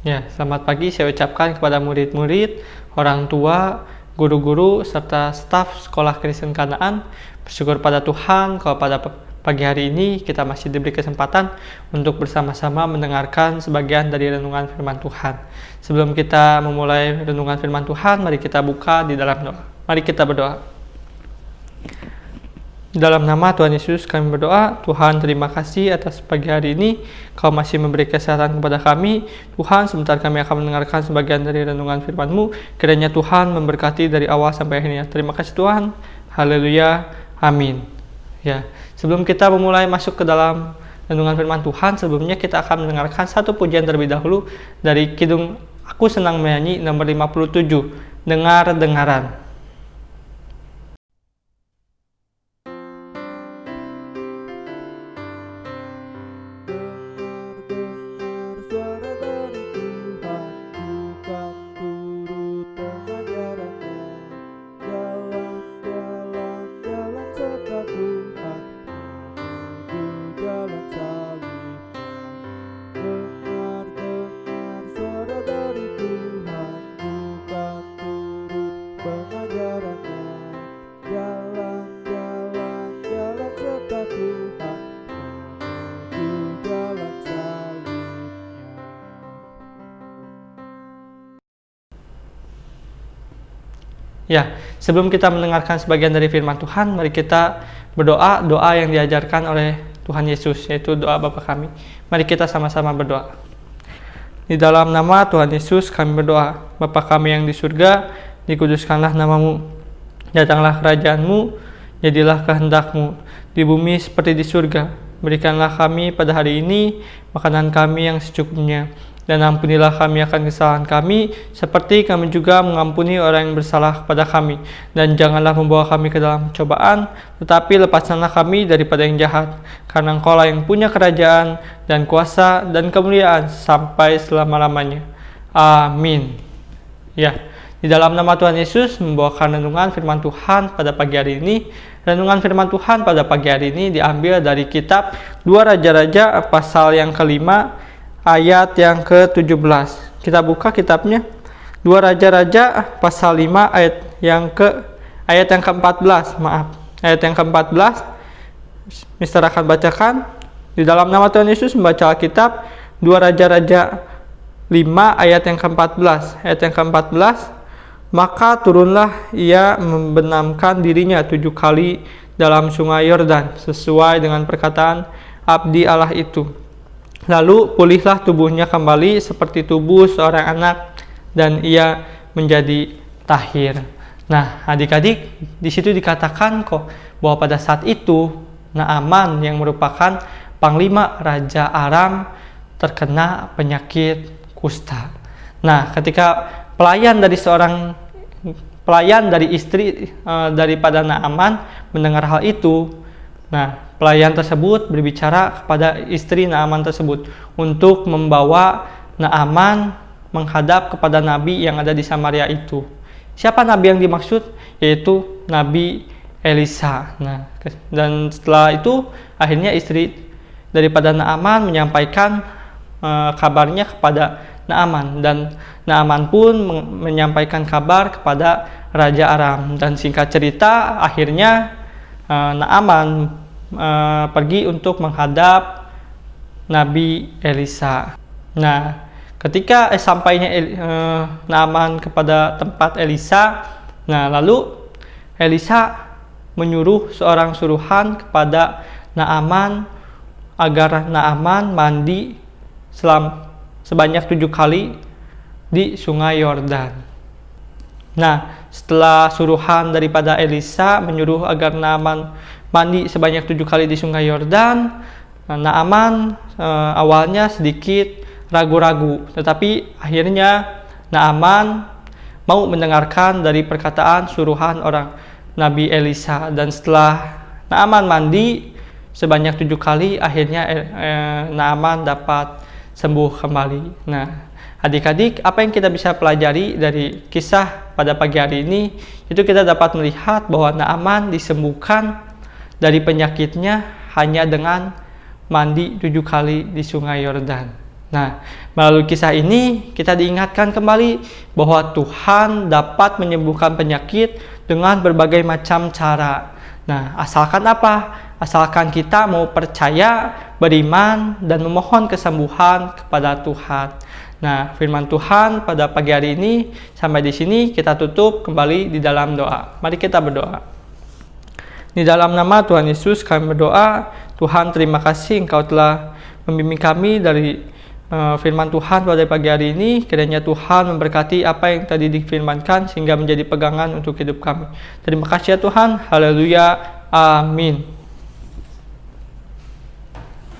Ya, selamat pagi saya ucapkan kepada murid-murid, orang tua, guru-guru, serta staf Sekolah Kristen Kanaan. Bersyukur pada Tuhan kalau pada pagi hari ini kita masih diberi kesempatan untuk bersama-sama mendengarkan sebagian dari renungan firman Tuhan. Sebelum kita memulai renungan firman Tuhan, mari kita buka di dalam doa. Mari kita berdoa. Dalam nama Tuhan Yesus kami berdoa. Tuhan, terima kasih atas pagi hari ini Kau masih memberi kesehatan kepada kami. Tuhan, sebentar kami akan mendengarkan sebagian dari renungan firman-Mu. Kiranya Tuhan memberkati dari awal sampai akhirnya. Terima kasih Tuhan. Haleluya. Amin. Ya, sebelum kita memulai masuk ke dalam renungan firman Tuhan, sebelumnya kita akan mendengarkan satu pujian terlebih dahulu dari Kidung Aku Senang Menyanyi nomor 57, Dengar-dengaran. Ya, sebelum kita mendengarkan sebagian dari firman Tuhan, mari kita berdoa doa yang diajarkan oleh Tuhan Yesus, yaitu doa Bapa kami. Mari kita sama-sama berdoa. Di dalam nama Tuhan Yesus kami berdoa. Bapa kami yang di surga, dikuduskanlah nama-Mu. Datanglah kerajaan-Mu, jadilah kehendak-Mu di bumi seperti di surga. Berikanlah kami pada hari ini makanan kami yang secukupnya. Dan ampunilah kami akan kesalahan kami, seperti kami juga mengampuni orang yang bersalah kepada kami. Dan janganlah membawa kami ke dalam cobaan, tetapi lepaskanlah kami daripada yang jahat. Karena Engkau-lah yang punya kerajaan, dan kuasa, dan kemuliaan, sampai selama-lamanya. Amin. Ya, di dalam nama Tuhan Yesus, membawakan renungan firman Tuhan pada pagi hari ini. Renungan firman Tuhan pada pagi hari ini diambil dari kitab 2 Raja-Raja, pasal yang kelima, ayat yang ke-17. Kita buka kitabnya. 2 Raja-Raja pasal 5 ayat yang ke-14. Ayat yang ke-14. Mister akan bacakan. Di dalam nama Tuhan Yesus membaca Alkitab 2 Raja-Raja 5 ayat yang ke-14. Ayat yang ke-14. Maka turunlah ia membenamkan dirinya 7 kali dalam sungai Yordan sesuai dengan perkataan abdi Allah itu. Lalu pulihlah tubuhnya kembali seperti tubuh seorang anak, dan ia menjadi tahir. Nah, adik-adik, di situ dikatakan kok bahwa pada saat itu Naaman yang merupakan panglima Raja Aram terkena penyakit kusta. Nah, ketika pelayan dari istri daripada Naaman mendengar hal itu, nah, pelayan tersebut berbicara kepada istri Naaman tersebut untuk membawa Naaman menghadap kepada nabi yang ada di Samaria itu. Siapa nabi yang dimaksud? Yaitu Nabi Elisa. Nah, dan setelah itu akhirnya istri daripada Naaman menyampaikan kabarnya kepada Naaman, dan Naaman pun menyampaikan kabar kepada Raja Aram. Dan singkat cerita, akhirnya Naaman pergi untuk menghadap Nabi Elisa. Nah, ketika sampainya Naaman kepada tempat Elisa, nah lalu Elisa menyuruh seorang suruhan kepada Naaman agar Naaman mandi sebanyak 7 kali di sungai Yordan. Nah, setelah suruhan daripada Elisa menyuruh agar Naaman mandi sebanyak 7 kali di sungai Yordan, Naaman awalnya sedikit ragu-ragu, tetapi akhirnya Naaman mau mendengarkan dari perkataan suruhan orang Nabi Elisa. Dan setelah Naaman mandi sebanyak 7 kali, akhirnya Naaman dapat sembuh kembali. Nah, adik-adik, apa yang kita bisa pelajari dari kisah pada pagi hari ini? Itu kita dapat melihat bahwa Naaman disembuhkan dari penyakitnya hanya dengan mandi 7 kali di sungai Yordan. Nah, Melalui kisah ini, kita diingatkan kembali bahwa Tuhan dapat menyembuhkan penyakit dengan berbagai macam cara. Nah, asalkan apa? Asalkan kita mau percaya, beriman, dan memohon kesembuhan kepada Tuhan. Nah, firman Tuhan pada pagi hari ini sampai di sini kita tutup kembali di dalam doa. Mari kita berdoa. Di dalam nama Tuhan Yesus kami berdoa. Tuhan, terima kasih Engkau telah membimbing kami dari firman Tuhan pada pagi hari ini. Kiranya Tuhan memberkati apa yang tadi difirmankan sehingga menjadi pegangan untuk hidup kami. Terima kasih ya Tuhan. Haleluya. Amin.